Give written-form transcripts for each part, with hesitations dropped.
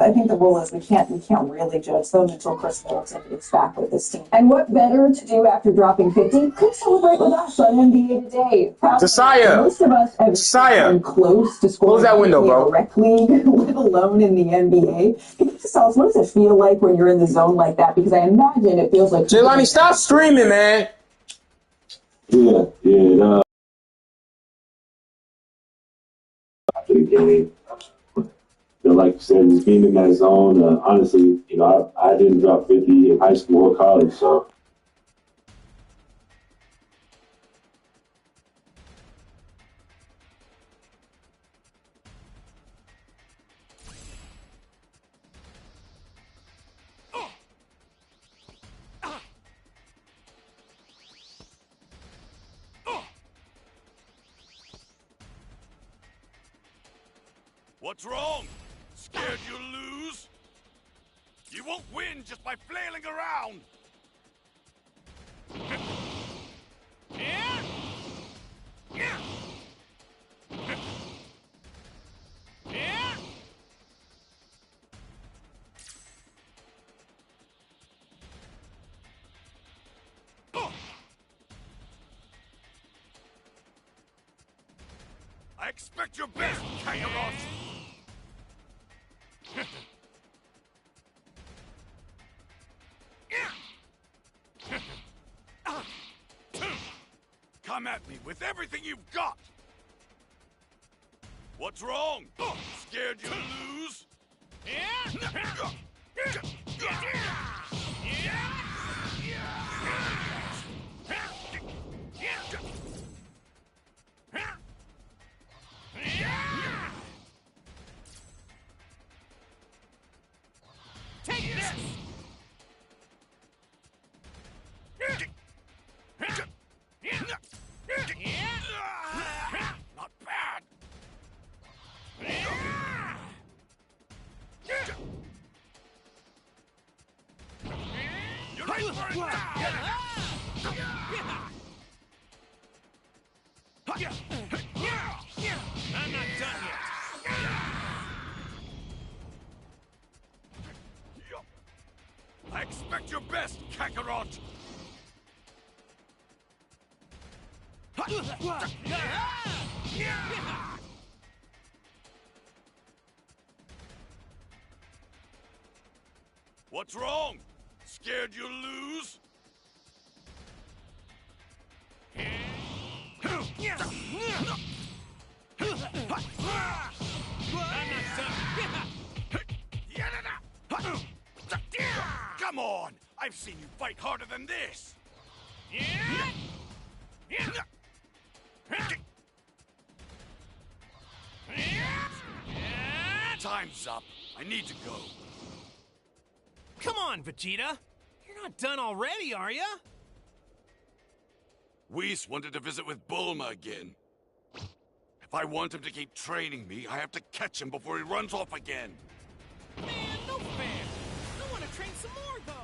I think the rule is we can't really judge them until Chris Middleton is back with this team. And what better to do after dropping 50? Come celebrate with us on NBA Today. Josiah, most of us have been close to scoring that window, bro. In a rec league, let alone in the NBA. Can you just tell us, what does it feel like when you're in the zone like that? Because I imagine it feels like... Jelani, stop streaming, man. Yeah. After the game, like you said, just being in that zone. Honestly, I didn't drop 50 in high school or college, so. What's wrong? Scared you'll lose? You won't win just by flailing around! I expect your best, Kakarot! Come at me with everything you've got! What's wrong? Scared you'll lose? Take this! Not bad! You're right for it now! I'm not done yet. I expect your best, Kakarot! What's wrong? Scared you'll lose? Come on! I've seen you fight harder than this! Time's up. I need to go. Come on, Vegeta. You're not done already, are ya? Whis wanted to visit with Bulma again. If I want him to keep training me, I have to catch him before he runs off again. Man, no fair. I want to train some more, though.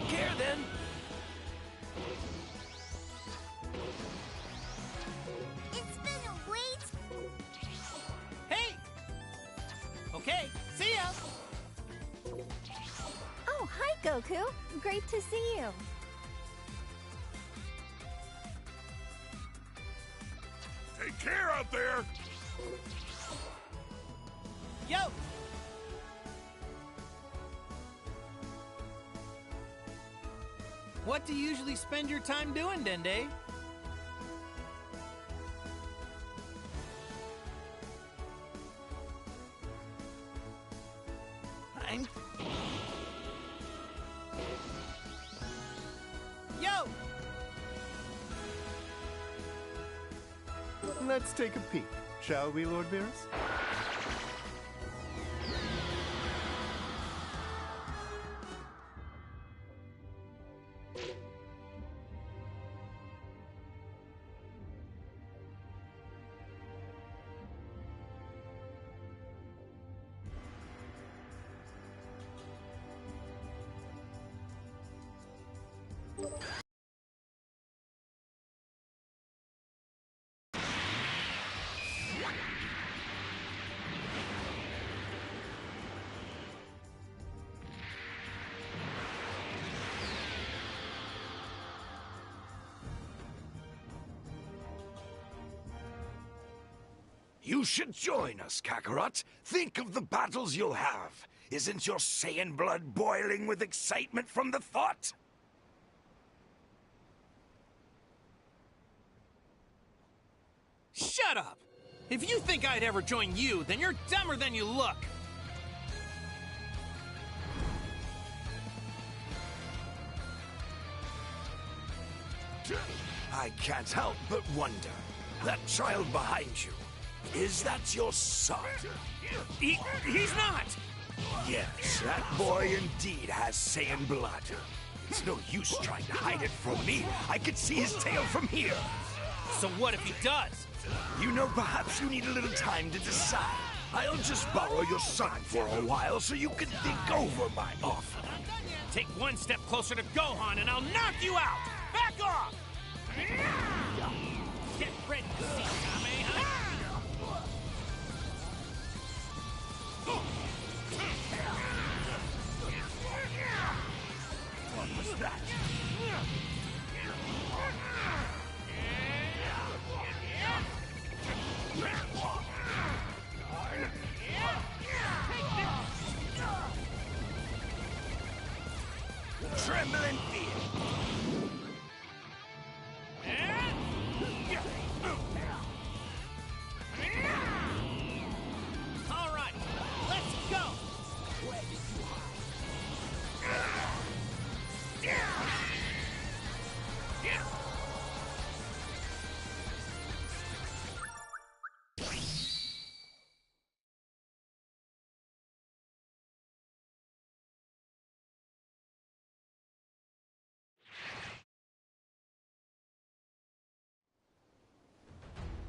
Take care then. It's been a wait. Hey! Okay, see ya! Oh, hi, Goku. Great to see you. Take care out there! Yo! What do you usually spend your time doing, Dende? I'm... Yo! Let's take a peek, shall we, Lord Beerus? You should join us, Kakarot. Think of the battles you'll have. Isn't your Saiyan blood boiling with excitement from the thought? Shut up! If you think I'd ever join you, then you're dumber than you look! I can't help but wonder. That child behind you, is that your son? He's not! Yes, that boy indeed has Saiyan blood. It's no use trying to hide it from me. I could see his tail from here. So what if he does? You know, perhaps you need a little time to decide. I'll just borrow your son for a while so you can think over my offer. Take one step closer to Gohan and I'll knock you out! Back off! Get ready to see Kamehameha! What was that? Tremble in fear. All right, let's go!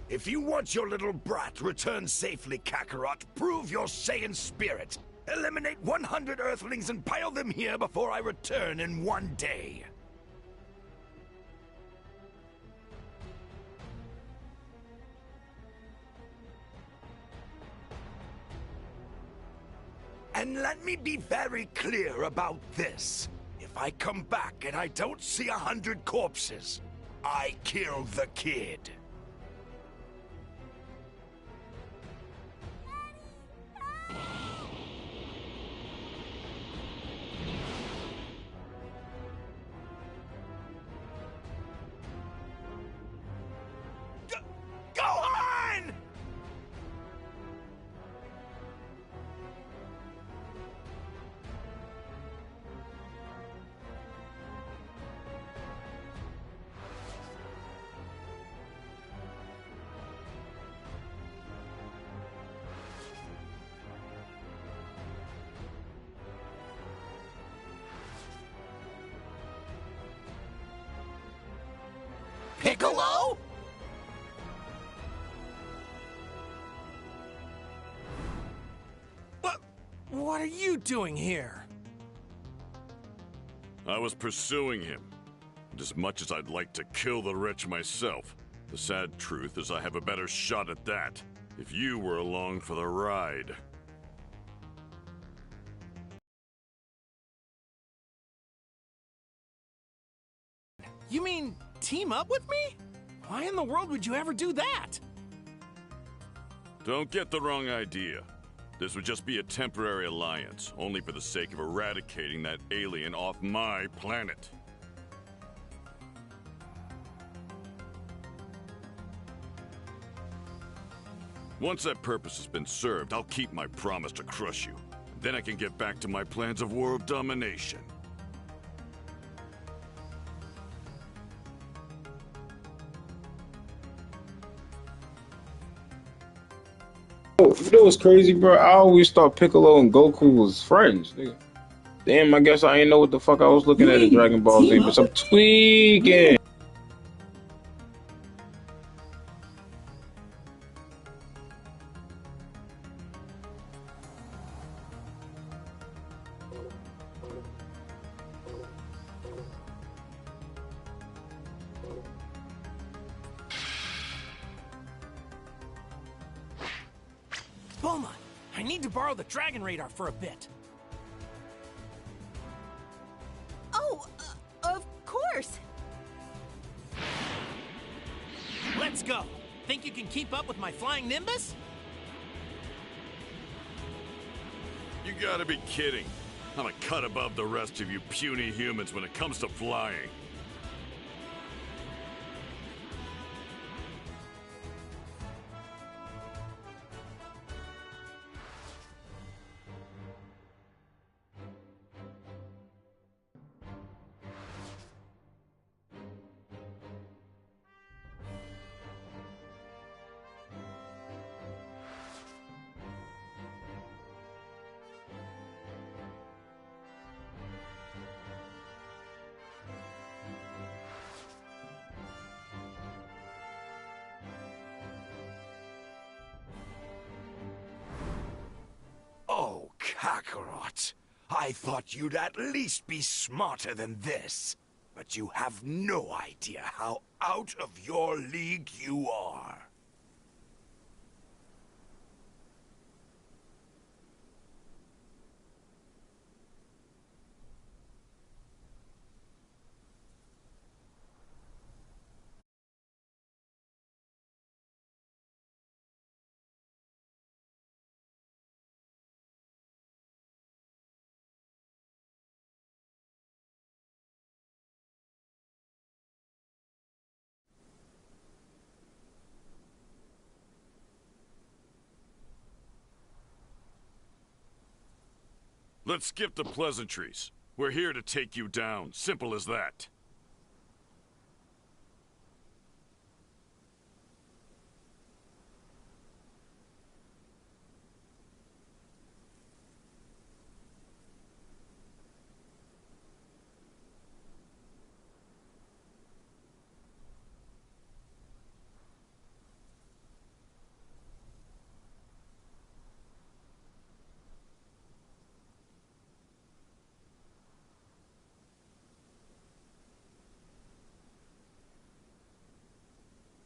If you want your little brat returned safely, Kakarot, prove your Saiyan spirit. Eliminate 100 Earthlings and pile them here before I return in one day. And let me be very clear about this. If I come back and I don't see 100 corpses, I killed the kid. Gohan! Piccolo? What are you doing here? I was pursuing him. And as much as I'd like to kill the wretch myself, the sad truth is I have a better shot at that if you were along for the ride. You mean team up with me? Why in the world would you ever do that? Don't get the wrong idea. This would just be a temporary alliance, only for the sake of eradicating that alien off my planet. Once that purpose has been served, I'll keep my promise to crush you. Then I can get back to my plans of world domination. You know what's crazy, bro? I always thought Piccolo and Goku was friends, nigga. Damn, I guess I ain't know what the fuck I was looking at in Dragon Ball Z, but I'm tweaking. Bulma, I need to borrow the Dragon Radar for a bit. Oh, of course. Let's go. Think you can keep up with my flying Nimbus? You gotta be kidding. I'm a cut above the rest of you puny humans when it comes to flying. Oh, Kakarot. I thought you'd at least be smarter than this. But you have no idea how out of your league you are. Let's skip the pleasantries. We're here to take you down. Simple as that.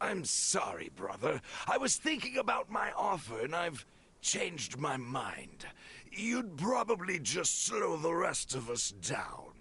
I'm sorry, brother. I was thinking about my offer, and I've changed my mind. You'd probably just slow the rest of us down.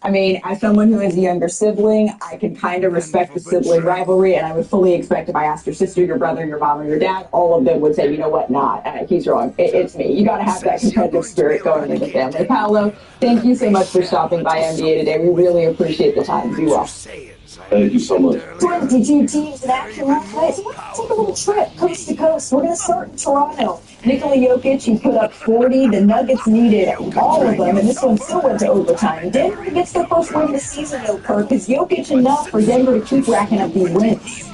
I mean, as someone who is a younger sibling, I can kind of respect the sibling rivalry, and I would fully expect if I asked your sister, your brother, your mom, or your dad, all of them would say, you know what, not. He's wrong. It's me. You got to have that competitive spirit going in the family. Paolo, thank you so much for stopping by MDA today. We really appreciate the time. Be well. Thank you so much. 22 teams in action last night, so we're going to take a little trip coast to coast. We're going to start in Toronto. Nikola Jokic, he put up 40. The Nuggets needed all of them, and this one still went to overtime. Denver gets their first win of the season, though, Kirk. Is Jokic enough for Denver to keep racking up these wins?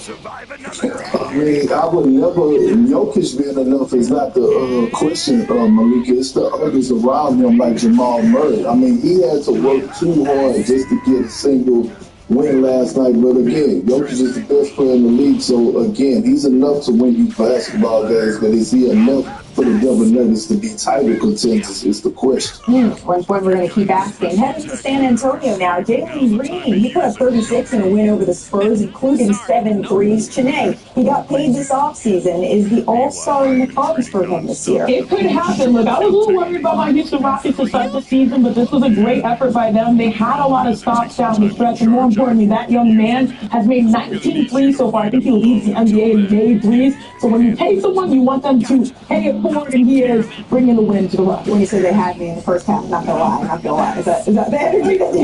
I mean, I would never, Jokic being enough is not the question, Malika. It's the others around him, like Jamal Murray. I mean, he had to work too hard just to get a single win last night. But again, Jokic is the best player in the league. So again, he's enough to win you basketball games. But is he enough for the Denver Nuggets to be title contenders is the question. One point we're going to keep asking. Heading to San Antonio now. Jalen Green, he put up 36 in a win over the Spurs, including 7 threes. Chennai, he got paid this offseason. Is the all-star in the cards for him this year? It could happen. Look, I was a little worried about my Houston Rockets to start the season, but this was a great effort by them. They had a lot of stops down the stretch, and more importantly, that young man has made 19 threes so far. I think he leads the NBA in made threes. So when you pay someone, you want them to pay it forward, and he is bringing the win to the Rockets. When you say they had me in the first half, not gonna lie. Is that the energy that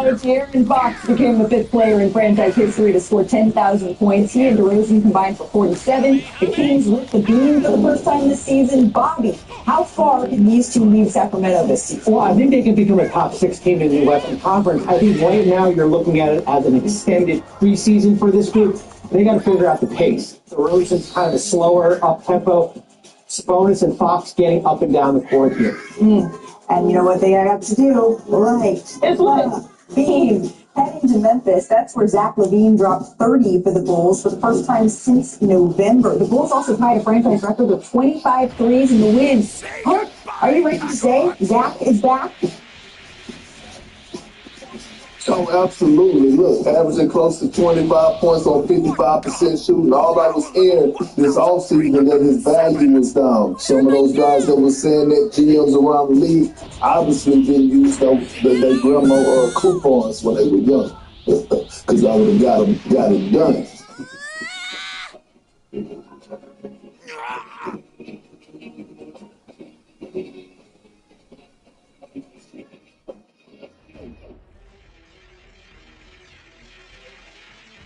it's Aaron Fox became the 5th player in franchise history to score 10,000 points. He and DeRozan combined for 47. The Kings lit the beam for the first time this season. Bobby, how far can these two leave Sacramento this season? Well, I think they can become a top 6 team in the Western Conference. I think right now you're looking at it as an extended preseason for this group. They got to figure out the pace. DeRozan's kind of a slower, up-tempo. Sabonis and Fox getting up and down the court here. And you know what they have to do? Right. It's lit. Beam. Heading to Memphis, that's where Zach LaVine dropped 30 for the Bulls for the first time since November. The Bulls also tied a franchise record of 25 threes in the win. Huh? Are you ready to say Zach is back? Oh, absolutely. Look, averaging close to 25 points on 55% shooting. All I was hearing this offseason that his value was down. Some of those guys that were saying that GMs around the league obviously didn't use their grandma coupons when they were young. Because I would have got it done.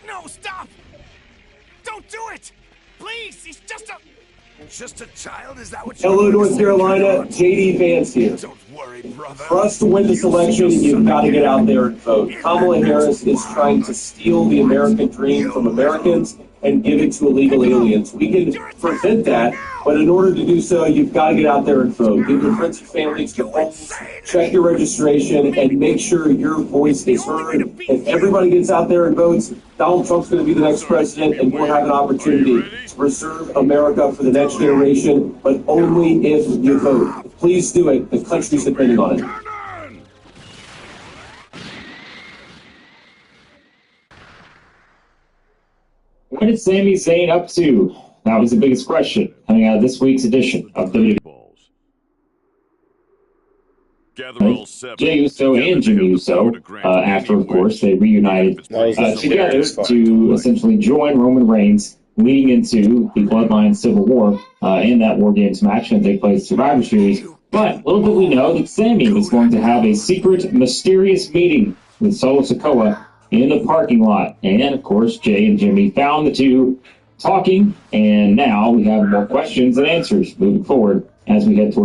No, stop! Don't do it! Please, he's just a child, is that what you're Hello, North Carolina. JD Vance here. Don't worry, brother. For us to win this election, you've got to get out there and vote. Kamala Harris is trying to steal the American dream from Americans and give it to illegal aliens. We can prevent that, but in order to do so, you've got to get out there and vote. Give your friends and families the polls, check your registration, and make sure your voice is heard. If everybody gets out there and votes, Donald Trump's going to be the next president, and we'll have an opportunity to preserve America for the next generation, but only if you vote. Please do it. The country's depending on it. What is Sami Zayn up to? That was the biggest question coming out of this week's edition of WWE. Jey Uso and Jimmy Uso, after, of course, they reunited together to essentially join Roman Reigns leading into the Bloodline Civil War in that War Games match that take place Survivor Series. But little did we know that Sami was going to have a secret, mysterious meeting with Solo Sikoa in the parking lot. And, of course, Jay and Jimmy found the two talking, and now we have more questions and answers moving forward as we head towards